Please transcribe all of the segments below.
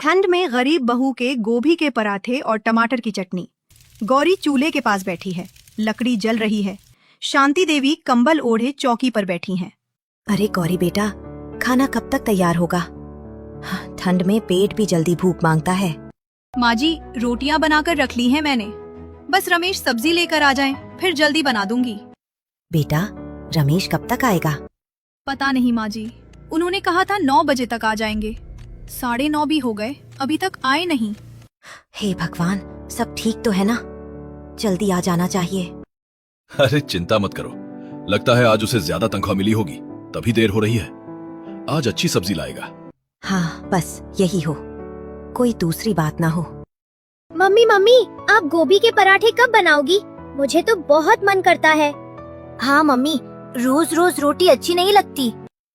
ठंड में गरीब बहू के गोभी के पराठे और टमाटर की चटनी। गौरी चूल्हे के पास बैठी है, लकड़ी जल रही है। शांति देवी कंबल ओढ़े चौकी पर बैठी हैं। अरे गौरी बेटा, खाना कब तक तैयार होगा? ठंड में पेट भी जल्दी भूख मांगता है। माँ जी, रोटियां बनाकर रख ली हैं मैंने। बस रमेश सब्जी लेकर आ जाएं, फिर जल्दी बना दूंगी। बेटा, रमेश कब तक आएगा? पता नहीं माँ जी, उन्होंने कहा था 9 बजे तक आ जाएंगे। 9:30 भी हो गए, अभी तक आए नहीं। हे भगवान, सब ठीक तो है ना? जल्दी आ जाना चाहिए। अरे चिंता मत करो, लगता है आज उसे ज्यादा तनख्वाह मिली होगी, तभी देर हो रही है। आज अच्छी सब्जी लाएगा। हाँ, बस यही हो, कोई दूसरी बात ना हो। मम्मी मम्मी, आप गोभी के पराठे कब बनाओगी? मुझे तो बहुत मन करता है। हाँ मम्मी, रोज रोज रोटी अच्छी नहीं लगती।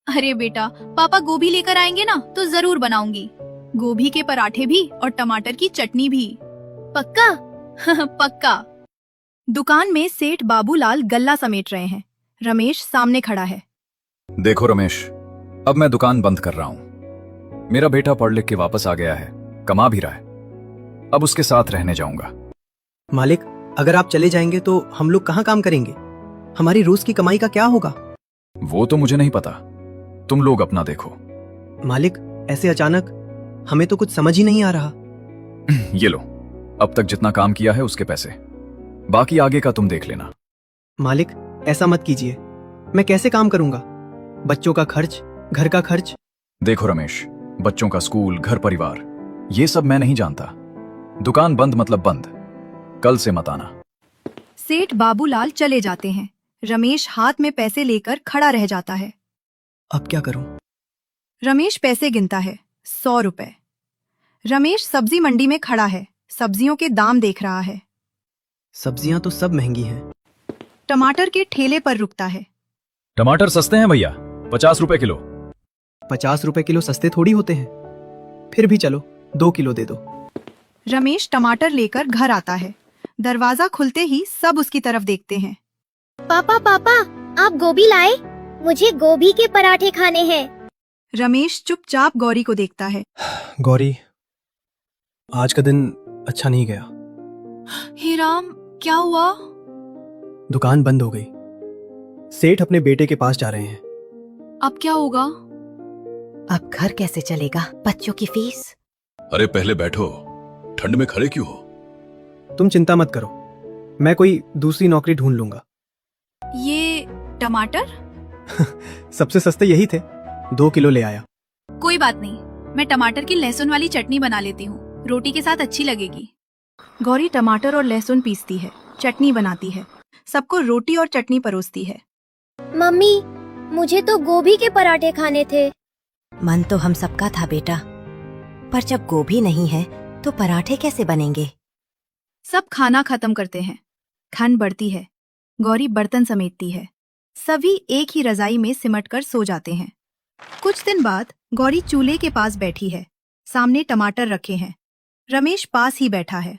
अरे बेटा, पापा गोभी लेकर आएंगे ना तो जरूर बनाऊंगी। गोभी के पराठे भी और टमाटर की चटनी भी। पक्का? पक्का। दुकान में सेठ बाबूलाल गल्ला समेट रहे हैं। रमेश सामने खड़ा है। देखो रमेश, अब मैं दुकान बंद कर रहा हूँ। मेरा बेटा पढ़ लिख के वापस आ गया है, कमा भी रहा है। अब उसके साथ रहने जाऊंगा। मालिक, अगर आप चले जाएंगे तो हम लोग कहाँ काम करेंगे? हमारी रोज की कमाई का क्या होगा? वो तो मुझे नहीं पता, तुम लोग अपना देखो। मालिक, ऐसे अचानक हमें तो कुछ समझ ही नहीं आ रहा। ये लो, अब तक जितना काम किया है उसके पैसे, बाकी आगे का तुम देख लेना। मालिक, ऐसा मत कीजिए। मैं कैसे काम करूंगा? बच्चों का खर्च, घर का खर्च। देखो रमेश, बच्चों का स्कूल, घर परिवार, ये सब मैं नहीं जानता। दुकान बंद मतलब बंद, कल से मत आना। सेठ बाबूलाल चले जाते हैं। रमेश हाथ में पैसे लेकर खड़ा रह जाता है। अब क्या करूं? रमेश पैसे गिनता है। 100 रुपए। रमेश सब्जी मंडी में खड़ा है, सब्जियों के दाम देख रहा है। सब्जियां तो सब महंगी हैं। टमाटर के ठेले पर रुकता है। टमाटर सस्ते हैं भैया, 50 रुपए किलो। 50 रुपए किलो सस्ते थोड़ी होते हैं। फिर भी चलो, 2 किलो दे दो। रमेश टमाटर लेकर घर आता है। दरवाजा खुलते ही सब उसकी तरफ देखते हैं। पापा पापा, आप गोभी लाए? मुझे गोभी के पराठे खाने हैं। रमेश चुपचाप गौरी को देखता है। गौरी, आज का दिन अच्छा नहीं गया। हे राम, क्या हुआ? दुकान बंद हो गई। सेठ अपने बेटे के पास जा रहे हैं। अब क्या होगा? अब घर कैसे चलेगा? बच्चों की फीस। अरे पहले बैठो, ठंड में खड़े क्यों हो? तुम चिंता मत करो, मैं कोई दूसरी नौकरी ढूंढ लूंगा। ये टमाटर? सबसे सस्ते यही थे, 2 किलो ले आया। कोई बात नहीं, मैं टमाटर की लहसुन वाली चटनी बना लेती हूँ, रोटी के साथ अच्छी लगेगी। गौरी टमाटर और लहसुन पीसती है, चटनी बनाती है, सबको रोटी और चटनी परोसती है। मम्मी, मुझे तो गोभी के पराठे खाने थे। मन तो हम सबका था बेटा, पर जब गोभी नहीं है तो पराठे कैसे बनेंगे? सब खाना खत्म करते हैं। ठंड बढ़ती है। गौरी बर्तन समेटती है। सभी एक ही रजाई में सिमटकर सो जाते हैं। कुछ दिन बाद गौरी चूल्हे के पास बैठी है। सामने टमाटर रखे हैं। रमेश पास ही बैठा है।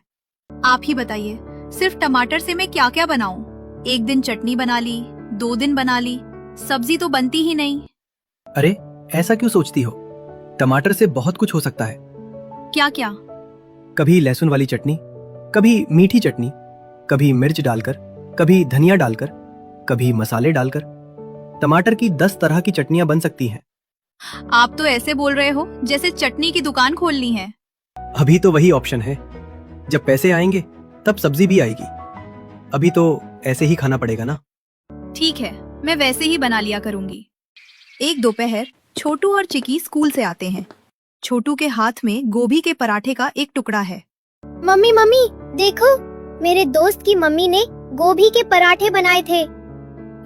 आप ही बताइए, सिर्फ टमाटर से मैं क्या क्या बनाऊं? एक दिन चटनी बना ली, 2 दिन बना ली, सब्जी तो बनती ही नहीं। अरे, ऐसा क्यों सोचती हो? टमाटर से बहुत कुछ हो सकता है। क्या क्या? कभी लहसुन वाली चटनी, कभी मीठी चटनी, कभी मिर्च डालकर, कभी धनिया डालकर, कभी मसाले डालकर। टमाटर की 10 तरह की चटनियां बन सकती हैं। आप तो ऐसे बोल रहे हो जैसे चटनी की दुकान खोलनी है। अभी तो वही ऑप्शन है, जब पैसे आएंगे तब सब्जी भी आएगी। अभी तो ऐसे ही खाना पड़ेगा ना। ठीक है, मैं वैसे ही बना लिया करूंगी। एक दोपहर छोटू और चिकी स्कूल से आते हैं। छोटू के हाथ में गोभी के पराठे का एक टुकड़ा है। मम्मी मम्मी, देखो, मेरे दोस्त की मम्मी ने गोभी के पराठे बनाए थे।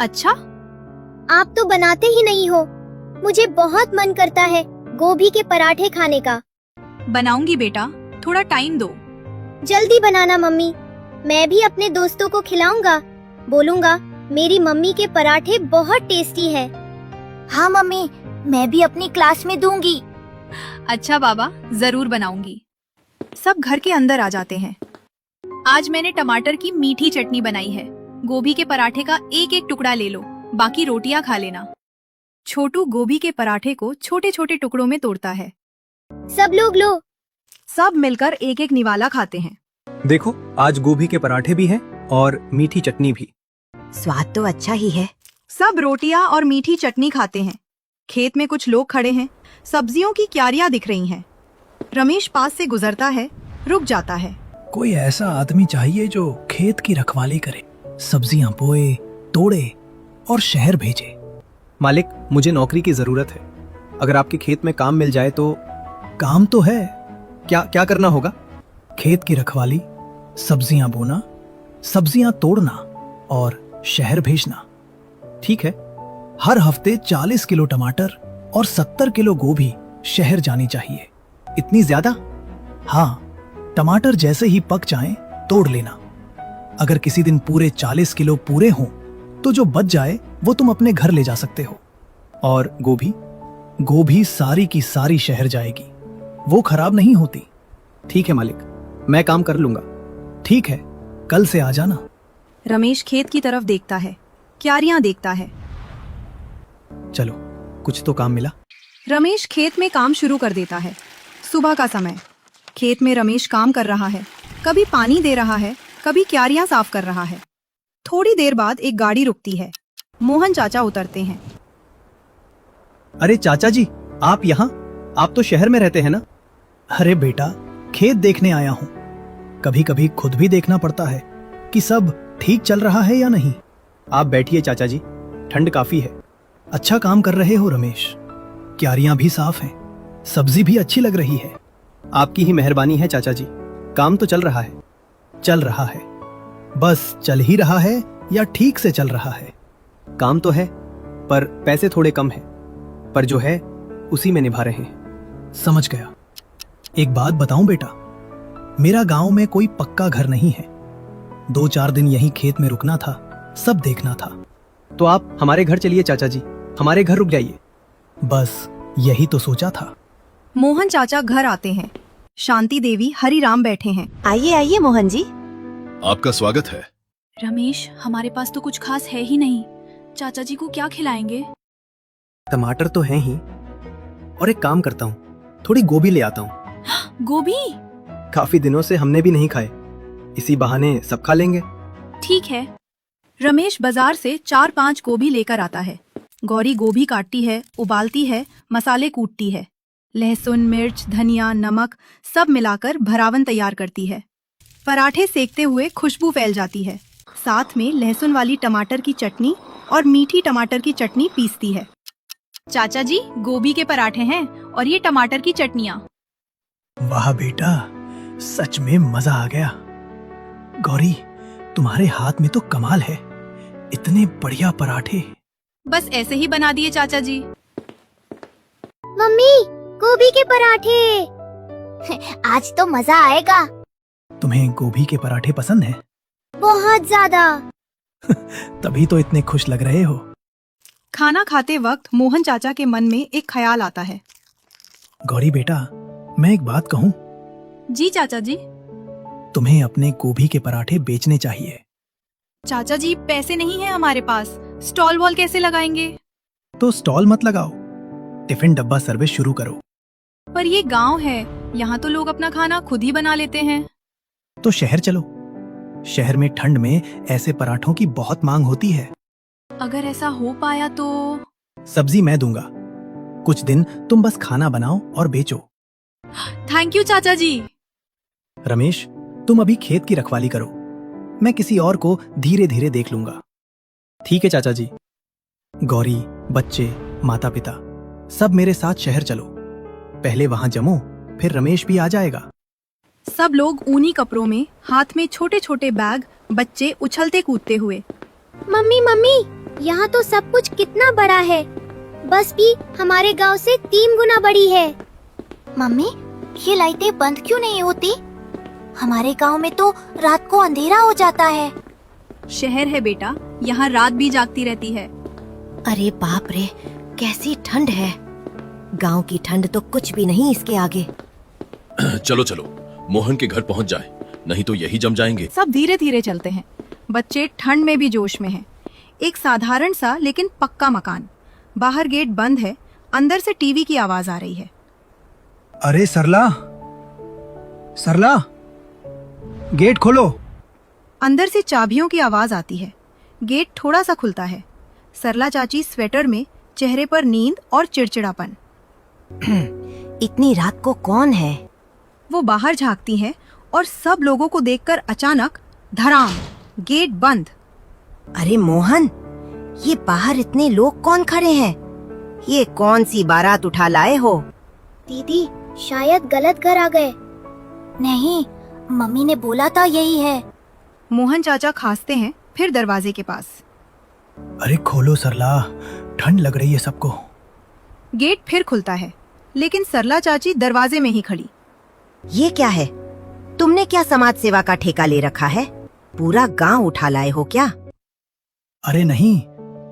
अच्छा? आप तो बनाते ही नहीं हो। मुझे बहुत मन करता है गोभी के पराठे खाने का। बनाऊंगी बेटा, थोड़ा टाइम दो। जल्दी बनाना मम्मी, मैं भी अपने दोस्तों को खिलाऊंगा। बोलूंगा मेरी मम्मी के पराठे बहुत टेस्टी है। हाँ मम्मी, मैं भी अपनी क्लास में दूंगी। अच्छा बाबा, जरूर बनाऊंगी। सब घर के अंदर आ जाते हैं। आज मैंने टमाटर की मीठी चटनी बनाई है। गोभी के पराठे का एक एक टुकड़ा ले लो, बाकी रोटियां खा लेना। छोटू गोभी के पराठे को छोटे छोटे टुकड़ों में तोड़ता है। सब लोग लो, सब मिलकर एक एक निवाला खाते हैं। देखो, आज गोभी के पराठे भी हैं और मीठी चटनी भी। स्वाद तो अच्छा ही है। सब रोटियां और मीठी चटनी खाते हैं। खेत में कुछ लोग खड़े हैं। सब्जियों की क्यारियां दिख रही हैं। रमेश पास से गुजरता है, रुक जाता है। कोई ऐसा आदमी चाहिए जो खेत की रखवाली करे, सब्जियां बोए, तोड़े और शहर भेजे। मालिक, मुझे नौकरी की जरूरत है। अगर आपके खेत में काम मिल जाए तो। काम तो है, क्या क्या करना होगा? खेत की रखवाली, सब्जियां बोना, सब्जियां तोड़ना और शहर भेजना। ठीक है। हर हफ्ते 40 किलो टमाटर और 70 किलो गोभी शहर जानी चाहिए। इतनी ज्यादा? हाँ, टमाटर जैसे ही पक जाएं, तोड़ लेना। अगर किसी दिन पूरे 40 किलो पूरे हों, तो जो बच जाए वो तुम अपने घर ले जा सकते हो। और गोभी? गोभी सारी की सारी शहर जाएगी, वो खराब नहीं होती। ठीक है मालिक, मैं काम कर लूंगा। ठीक है, कल से आ जाना। रमेश खेत की तरफ देखता है, क्यारियां देखता है। चलो, कुछ तो काम मिला। रमेश खेत में काम शुरू कर देता है। सुबह का समय। खेत में रमेश काम कर रहा है। कभी पानी दे रहा है, कभी क्यारियां साफ कर रहा है। थोड़ी देर बाद एक गाड़ी रुकती है। मोहन चाचा उतरते हैं। अरे चाचा जी, आप यहाँ? आप तो शहर में रहते हैं ना? अरे बेटा, खेत देखने आया हूं। कभी कभी खुद भी देखना पड़ता है कि सब ठीक चल रहा है या नहीं। आप बैठिए चाचा जी, ठंड काफी है। अच्छा काम कर रहे हो रमेश। क्यारियां भी साफ हैं, सब्जी भी अच्छी लग रही है। आपकी ही मेहरबानी है चाचा जी। काम तो चल रहा है। चल रहा है, बस चल ही रहा है या ठीक से चल रहा है? काम तो है, पर पैसे थोड़े कम हैं। पर जो है उसी में निभा रहे हैं। समझ गया। एक बात बताऊं बेटा, मेरा गांव में कोई पक्का घर नहीं है। 2-4 दिन यहीं खेत में रुकना था, सब देखना था। तो आप हमारे घर चलिए चाचा जी, हमारे घर रुक जाइए। बस यही तो सोचा था। मोहन चाचा घर आते हैं। शांति देवी, हरिराम बैठे हैं। आइए आइए मोहन जी। आपका स्वागत है। रमेश, हमारे पास तो कुछ खास है ही नहीं। चाचा जी को क्या खिलाएंगे? टमाटर तो हैं ही, और एक काम करता हूँ, थोड़ी गोभी ले आता हूँ। गोभी? काफी दिनों से हमने भी नहीं खाए, इसी बहाने सब खा लेंगे। ठीक है। रमेश बाजार से 4-5 गोभी लेकर आता है। गौरी गोभी काटती है, उबालती है, मसाले कूटती है। लहसुन, मिर्च, धनिया, नमक सब मिलाकर भरावन तैयार करती है। पराठे सेकते हुए खुशबू फैल जाती है। साथ में लहसुन वाली टमाटर की चटनी और मीठी टमाटर की चटनी पीसती है। चाचा जी, गोभी के पराठे हैं और ये टमाटर की चटनियाँ। वाह बेटा, सच में मजा आ गया। गौरी, तुम्हारे हाथ में तो कमाल है। इतने बढ़िया पराठे। बस ऐसे ही बना दिए चाचा जी। मम्मी, गोभी के पराठे। आज तो मजा आएगा। तुम्हें गोभी के पराठे पसंद हैं? बहुत ज्यादा। तभी तो इतने खुश लग रहे हो। खाना खाते वक्त मोहन चाचा के मन में एक ख्याल आता है। गौरी बेटा, मैं एक बात कहूँ? जी चाचा जी। तुम्हें अपने गोभी के पराठे बेचने चाहिए। चाचा जी, पैसे नहीं है हमारे पास। स्टॉल वॉल कैसे लगाएंगे? तो स्टॉल मत लगाओ, टिफिन डब्बा सर्विस शुरू करो। पर ये गांव है, यहाँ तो लोग अपना खाना खुद ही बना लेते हैं। तो शहर चलो। शहर में ठंड में ऐसे पराठों की बहुत मांग होती है। अगर ऐसा हो पाया तो? सब्जी मैं दूंगा। कुछ दिन तुम बस खाना बनाओ और बेचो। थैंक यू चाचा जी। रमेश, तुम अभी खेत की रखवाली करो, मैं किसी और को धीरे धीरे देख लूंगा। ठीक है चाचा जी। गौरी, बच्चे, माता पिता सब मेरे साथ शहर चलो। पहले वहां जमो, फिर रमेश भी आ जाएगा। सब लोग ऊनी कपड़ों में, हाथ में छोटे छोटे बैग, बच्चे उछलते कूदते हुए। मम्मी मम्मी, यहाँ तो सब कुछ कितना बड़ा है। बस भी हमारे गांव से 3 गुना बड़ी है। मम्मी, ये लाइटें बंद क्यों नहीं होती? हमारे गांव में तो रात को अंधेरा हो जाता है। शहर है बेटा, यहाँ रात भी जागती रहती है। अरे बाप रे, कैसी ठंड है। गांव की ठंड तो कुछ भी नहीं इसके आगे। चलो चलो, मोहन के घर पहुंच जाए, नहीं तो यही जम जाएंगे। सब धीरे धीरे चलते हैं। बच्चे ठंड में भी जोश में हैं। एक साधारण सा लेकिन पक्का मकान। बाहर गेट बंद है, अंदर से टीवी की आवाज आ रही है। अरे सरला, सरला, गेट खोलो। अंदर से चाबियों की आवाज आती है। गेट थोड़ा सा खुलता है। सरला चाची स्वेटर में, चेहरे पर नींद और चिड़चिड़ापन। इतनी रात को कौन है? वो बाहर झांकती हैं और सब लोगों को देखकर अचानक धड़ाम, गेट बंद। अरे मोहन, ये बाहर इतने लोग कौन खड़े हैं? ये कौन सी बारात उठा लाए हो? दीदी शायद गलत घर आ गए। नहीं, मम्मी ने बोला था यही है। मोहन चाचा खांसते हैं, फिर दरवाजे के पास। अरे खोलो सरला, ठंड लग रही है सबको। गेट फिर खुलता है, लेकिन सरला चाची दरवाजे में ही खड़ी। ये क्या है? तुमने क्या समाज सेवा का ठेका ले रखा है? पूरा गांव उठा लाए हो क्या? अरे नहीं,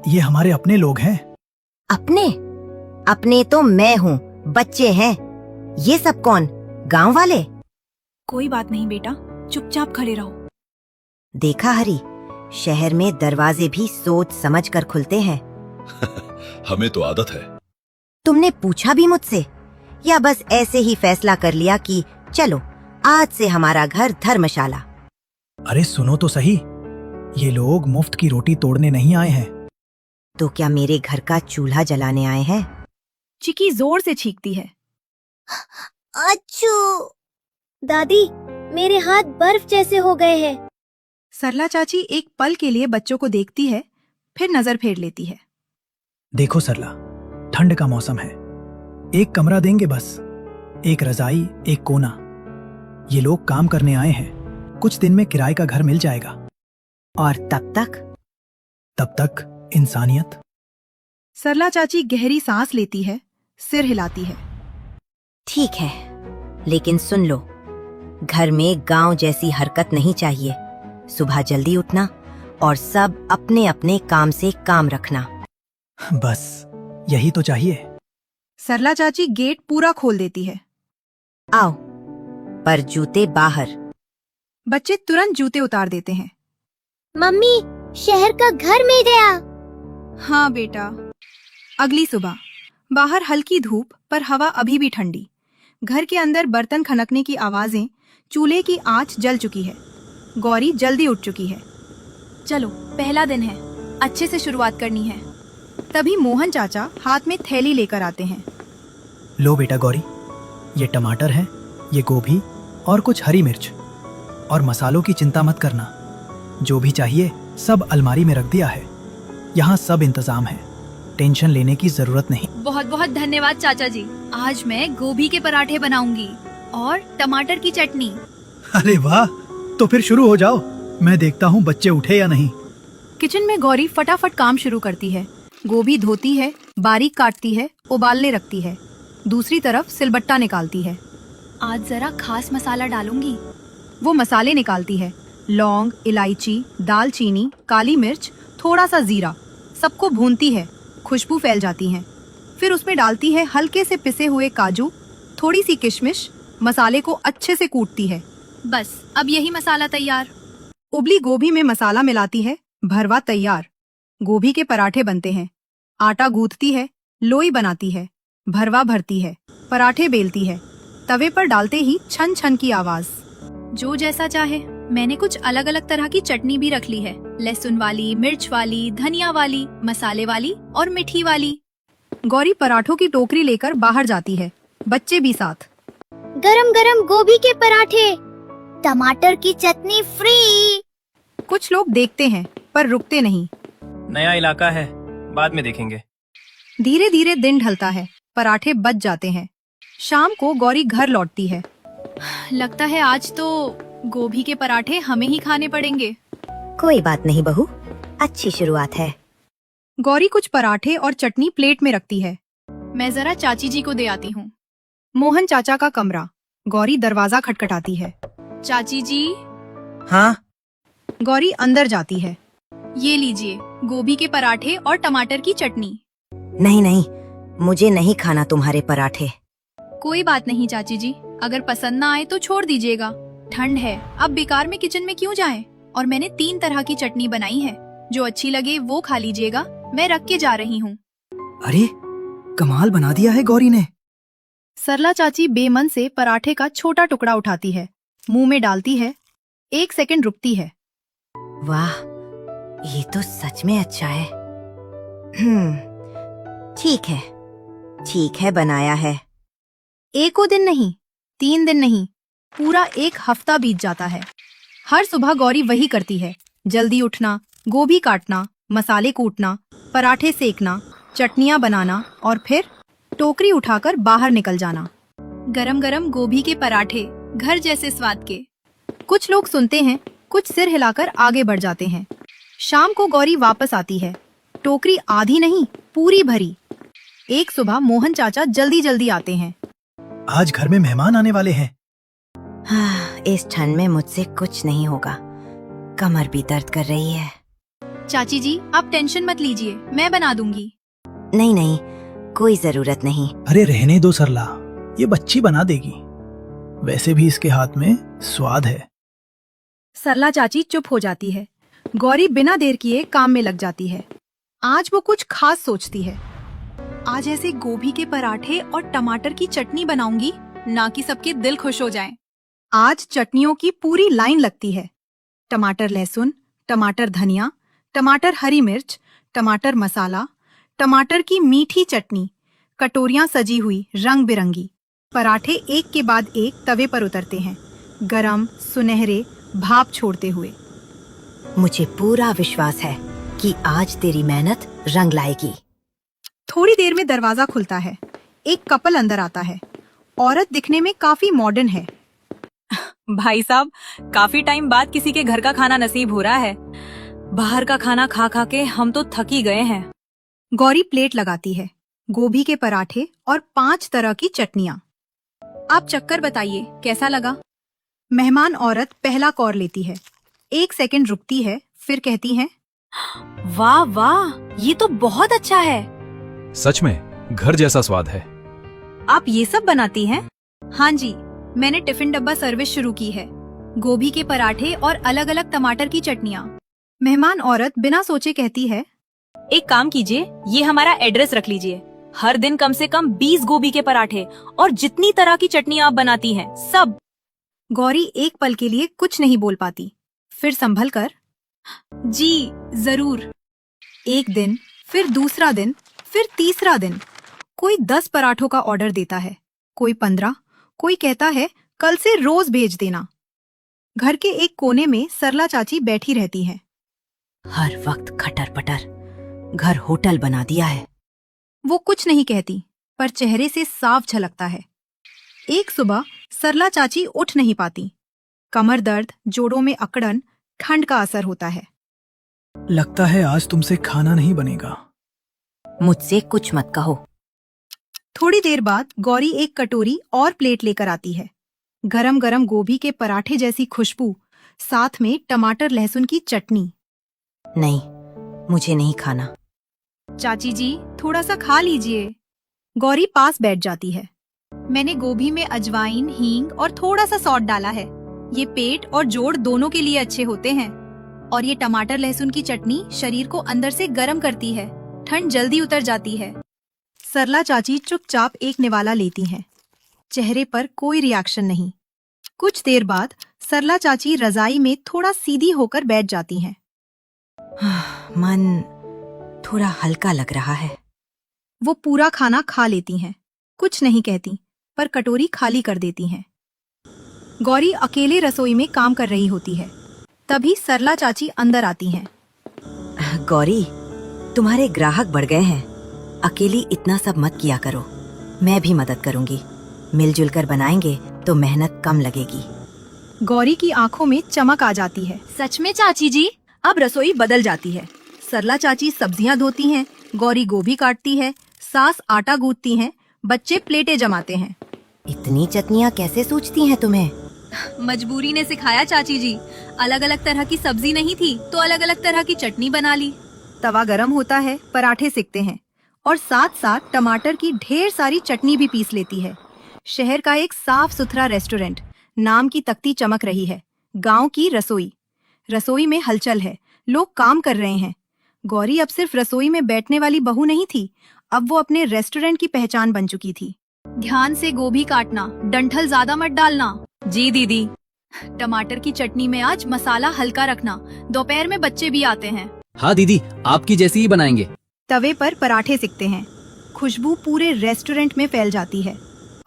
ये हमारे अपने लोग हैं। अपने? अपने तो मैं हूँ, बच्चे हैं। ये सब कौन? गांव वाले? कोई बात नहीं बेटा, चुपचाप खड़े रहो। देखा हरी, शहर में दरवाजे भी सोच समझ कर खुलते हैं। हमें तो आदत है। तुमने पूछा भी मुझसे, या बस ऐसे ही फैसला कर लिया कि चलो आज से हमारा घर धर्मशाला? अरे सुनो तो सही, ये लोग मुफ्त की रोटी तोड़ने नहीं आए हैं। तो क्या मेरे घर का चूल्हा जलाने आए हैं? चिकी जोर से छींकती है। अच्छू! दादी, मेरे हाथ बर्फ जैसे हो गए हैं। सरला चाची एक पल के लिए बच्चों को देखती है, फिर नजर फेर लेती है। देखो सरला, ठंड का मौसम है, एक कमरा देंगे बस, एक रजाई, एक कोना। ये लोग काम करने आए हैं, कुछ दिन में किराए का घर मिल जाएगा। और तब तक? तब तक इंसानियत। सरला चाची गहरी सांस लेती है, सिर हिलाती है। ठीक है, लेकिन सुन लो, घर में गांव जैसी हरकत नहीं चाहिए। सुबह जल्दी उठना और सब अपने अपने काम से काम रखना। बस यही तो चाहिए। सरला चाची गेट पूरा खोल देती है। आओ, पर जूते बाहर। बच्चे तुरंत जूते उतार देते हैं। मम्मी, शहर का घर मिल गया। हाँ बेटा। अगली सुबह बाहर हल्की धूप, पर हवा अभी भी ठंडी। घर के अंदर बर्तन खनकने की आवाजें, चूल्हे की आंच जल चुकी है। गौरी जल्दी उठ चुकी है। चलो, पहला दिन है, अच्छे से शुरुआत करनी है। तभी मोहन चाचा हाथ में थैली लेकर आते हैं। लो बेटा गौरी, ये टमाटर है, ये गोभी और कुछ हरी मिर्च। और मसालों की चिंता मत करना, जो भी चाहिए सब अलमारी में रख दिया है। यहाँ सब इंतजाम है, टेंशन लेने की जरूरत नहीं। बहुत बहुत धन्यवाद चाचा जी। आज मैं गोभी के पराठे बनाऊंगी और टमाटर की चटनी। अरे वाह, तो फिर शुरू हो जाओ, मैं देखता हूँ बच्चे उठे या नहीं। किचन में गौरी फटाफट काम शुरू करती है। गोभी धोती है, बारीक काटती है, उबालने रखती है। दूसरी तरफ सिलबट्टा निकालती है। आज जरा खास मसाला डालूंगी। वो मसाले निकालती है। लौंग, इलायची, दालचीनी, काली मिर्च, थोड़ा सा जीरा। सबको भूनती है, खुशबू फैल जाती है। फिर उसमें डालती है हल्के से पिसे हुए काजू, थोड़ी सी किशमिश। मसाले को अच्छे से कूटती है। बस अब यही मसाला तैयार। उबली गोभी में मसाला मिलाती है, भरवा तैयार। गोभी के पराठे बनते हैं। आटा गूंथती है, लोई बनाती है, भरवा भरती है, पराठे बेलती है। तवे पर डालते ही छन छन की आवाज। जो जैसा चाहे। मैंने कुछ अलग अलग तरह की चटनी भी रख ली है, लहसुन वाली, मिर्च वाली, धनिया वाली, मसाले वाली और मीठी वाली। गौरी पराठों की टोकरी लेकर बाहर जाती है, बच्चे भी साथ। गरम गरम गोभी के पराठे, टमाटर की चटनी फ्री। कुछ लोग देखते हैं पर रुकते नहीं। नया इलाका है, बाद में देखेंगे। धीरे धीरे दिन ढलता है, पराठे बच जाते हैं। शाम को गौरी घर लौटती है। लगता है आज तो गोभी के पराठे हमें ही खाने पड़ेंगे। कोई बात नहीं बहू, अच्छी शुरुआत है। गौरी कुछ पराठे और चटनी प्लेट में रखती है। मैं जरा चाची जी को दे आती हूँ। मोहन चाचा का कमरा। गौरी दरवाजा खटखटाती है। चाची जी। हाँ? गौरी अंदर जाती है। ये लीजिए गोभी के पराठे और टमाटर की चटनी। नहीं नहीं, मुझे नहीं खाना तुम्हारे पराठे। कोई बात नहीं चाची जी, अगर पसंद ना आए तो छोड़ दीजिएगा। ठंड है, अब बेकार में किचन में क्यों जाएं? और मैंने 3 तरह की चटनी बनाई है, जो अच्छी लगे वो खा लीजिएगा। मैं रख के जा रही हूँ। अरे कमाल बना दिया है गौरी ने। सरला चाची बेमन से पराठे का छोटा टुकड़ा उठाती है, मुंह में डालती है, 1 सेकंड रुकती है। वाह, ये तो सच में अच्छा है। ठीक है बनाया है। 1 दिन नहीं, 3 दिन नहीं, पूरा 1 हफ्ता बीत जाता है। हर सुबह गौरी वही करती है, जल्दी उठना, गोभी काटना, मसाले कूटना, पराठे सेकना, चटनियाँ बनाना और फिर टोकरी उठाकर बाहर निकल जाना। गरम गरम गोभी के पराठे, घर जैसे स्वाद के। कुछ लोग सुनते हैं, कुछ सिर हिलाकर आगे बढ़ जाते हैं। शाम को गौरी वापस आती है, टोकरी आधी नहीं पूरी भरी। एक सुबह मोहन चाचा जल्दी जल्दी आते हैं। आज घर में मेहमान आने वाले हैं। हाँ, इस ठंड में मुझसे कुछ नहीं होगा। कमर भी दर्द कर रही है। चाची जी, आप टेंशन मत लीजिए, मैं बना दूंगी। नहीं, कोई जरूरत नहीं। अरे रहने दो सरला, ये बच्ची बना देगी। वैसे भी इसके हाथ में स्वाद है। सरला चाची चुप हो जाती है। गौरी बिना देर किए काम में लग जाती है। आज वो कुछ खास सोचती है। आज ऐसे गोभी के पराठे और टमाटर की चटनी बनाऊंगी, ना कि सबके दिल खुश हो जाएं। आज चटनियों की पूरी लाइन लगती है। टमाटर लहसुन, टमाटर धनिया, टमाटर हरी मिर्च, टमाटर मसाला, टमाटर की मीठी चटनी, कटोरियां सजी हुई रंग बिरंगी। पराठे एक के बाद एक तवे पर उतरते हैं, गरम, सुनहरे, भाप छोड़ते हुए। मुझे पूरा विश्वास है कि आज तेरी मेहनत रंग लाएगी। थोड़ी देर में दरवाजा खुलता है। एक कपल अंदर आता है। औरत दिखने में काफी मॉडर्न है। भाई साहब, काफी टाइम बाद किसी के घर का खाना नसीब हो रहा है। बाहर का खाना खा खा के हम तो थक ही गए हैं। गौरी प्लेट लगाती है, गोभी के पराठे और 5 तरह की चटनियाँ। आप चक्कर बताइए, कैसा लगा? मेहमान औरत पहला कौर लेती है, 1 सेकंड रुकती है, फिर कहती है, वाह वाह, ये तो बहुत अच्छा है। सच में घर जैसा स्वाद है। आप ये सब बनाती हैं? हाँ जी, मैंने टिफिन डब्बा सर्विस शुरू की है। गोभी के पराठे और अलग अलग टमाटर की चटनियाँ। मेहमान औरत बिना सोचे कहती है, एक काम कीजिए, ये हमारा एड्रेस रख लीजिए। हर दिन कम से कम 20 गोभी के पराठे और जितनी तरह की चटनी आप बनाती हैं, सब। गौरी एक पल के लिए कुछ नहीं बोल पाती, फिर संभल कर, जी जरूर। एक दिन, फिर दूसरा दिन, फिर तीसरा दिन। कोई 10 पराठों का ऑर्डर देता है, कोई 15, कोई कहता है कल से रोज भेज देना। घर के एक कोने में सरला चाची बैठी रहती है। हर वक्त खटर पटर, घर होटल बना दिया है। वो कुछ नहीं कहती, पर चेहरे से साफ झलकता है। एक सुबह सरला चाची उठ नहीं पाती। कमर दर्द, जोड़ों में अकड़न, ठंड का असर होता है। लगता है आज तुमसे खाना नहीं बनेगा। मुझसे कुछ मत कहो। थोड़ी देर बाद गौरी एक कटोरी और प्लेट लेकर आती है। गरम गरम गोभी के पराठे जैसी खुशबू, साथ में टमाटर लहसुन की चटनी। नहीं, मुझे नहीं खाना। चाची जी, थोड़ा सा खा लीजिए। गौरी पास बैठ जाती है। मैंने गोभी में अजवाइन, हींग और थोड़ा सा सॉल्ट डाला है। ये पेट और जोड़ दोनों के लिए अच्छे होते हैं। और ये टमाटर लहसुन की चटनी शरीर को अंदर से गर्म करती है, ठंड जल्दी उतर जाती है। सरला चाची चुपचाप एक निवाला लेती हैं। चेहरे पर कोई रिएक्शन नहीं। कुछ देर बाद सरला चाची रजाई में थोड़ा सीधी होकर बैठ जाती हैं। मन थोड़ा हल्का लग रहा है। वो पूरा खाना खा लेती हैं, कुछ नहीं कहती, पर कटोरी खाली कर देती हैं। गौरी अकेले रसोई में काम कर रही होती है। तभी सरला चाची अंदर आती हैं। गौरी, तुम्हारे ग्राहक बढ़ गए हैं। अकेली इतना सब मत किया करो, मैं भी मदद करूंगी। मिलजुल कर बनाएंगे तो मेहनत कम लगेगी। गौरी की आंखों में चमक आ जाती है। सच में चाची जी? अब रसोई बदल जाती है। सरला चाची सब्जियां धोती हैं, गौरी गोभी काटती है, सास आटा गूंथती हैं, बच्चे प्लेटें जमाते हैं। इतनी चटनियाँ कैसे सूझती हैं तुम्हें? मजबूरी ने सिखाया चाची जी। अलग अलग तरह की सब्जी नहीं थी तो अलग अलग तरह की चटनी बना ली। तवा गरम होता है, पराठे सिकते हैं और साथ साथ टमाटर की ढेर सारी चटनी भी पीस लेती है। शहर का एक साफ सुथरा रेस्टोरेंट, नाम की तख्ती चमक रही है। गांव की रसोई। रसोई में हलचल है, लोग काम कर रहे हैं। गौरी अब सिर्फ रसोई में बैठने वाली बहू नहीं थी, अब वो अपने रेस्टोरेंट की पहचान बन चुकी थी। ध्यान से गोभी काटना, डंठल ज्यादा मत डालना। जी दीदी। टमाटर की चटनी में आज मसाला हल्का रखना, दोपहर में बच्चे भी आते हैं। हाँ दीदी, आपकी जैसी ही बनाएंगे। तवे पर पराठे सिकते हैं। खुशबू पूरे रेस्टोरेंट में फैल जाती है।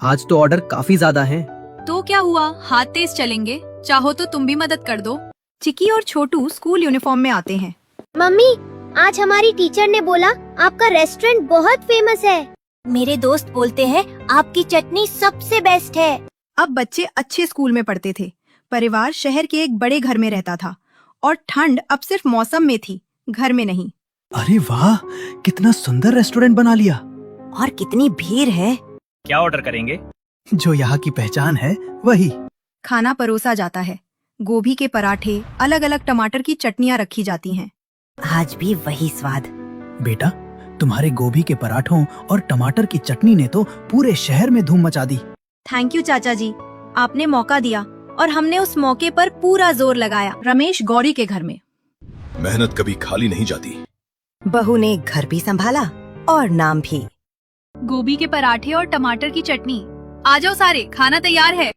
आज तो ऑर्डर काफी ज्यादा हैं। तो क्या हुआ, हाथ तेज चलेंगे, चाहो तो तुम भी मदद कर दो। चिकी और छोटू स्कूल यूनिफॉर्म में आते हैं। मम्मी, आज हमारी टीचर ने बोला आपका रेस्टोरेंट बहुत फेमस है। मेरे दोस्त बोलते हैं आपकी चटनी सबसे बेस्ट है। अब बच्चे अच्छे स्कूल में पढ़ते थे। परिवार शहर के एक बड़े घर में रहता था और ठंड अब सिर्फ मौसम में थी, घर में नहीं। अरे वाह, कितना सुंदर रेस्टोरेंट बना लिया। और कितनी भीड़ है। क्या ऑर्डर करेंगे? जो यहाँ की पहचान है वही। खाना परोसा जाता है। गोभी के पराठे, अलग अलग टमाटर की चटनियाँ रखी जाती हैं। आज भी वही स्वाद। बेटा, तुम्हारे गोभी के पराठों और टमाटर की चटनी ने तो पूरे शहर में धूम मचा दी। थैंक यू चाचा जी, आपने मौका दिया और हमने उस मौके पर पूरा जोर लगाया। रमेश गौरी के घर में। मेहनत कभी खाली नहीं जाती। बहू ने घर भी संभाला और नाम भी। गोभी के पराठे और टमाटर की चटनी। आ जाओ सारे, खाना तैयार है।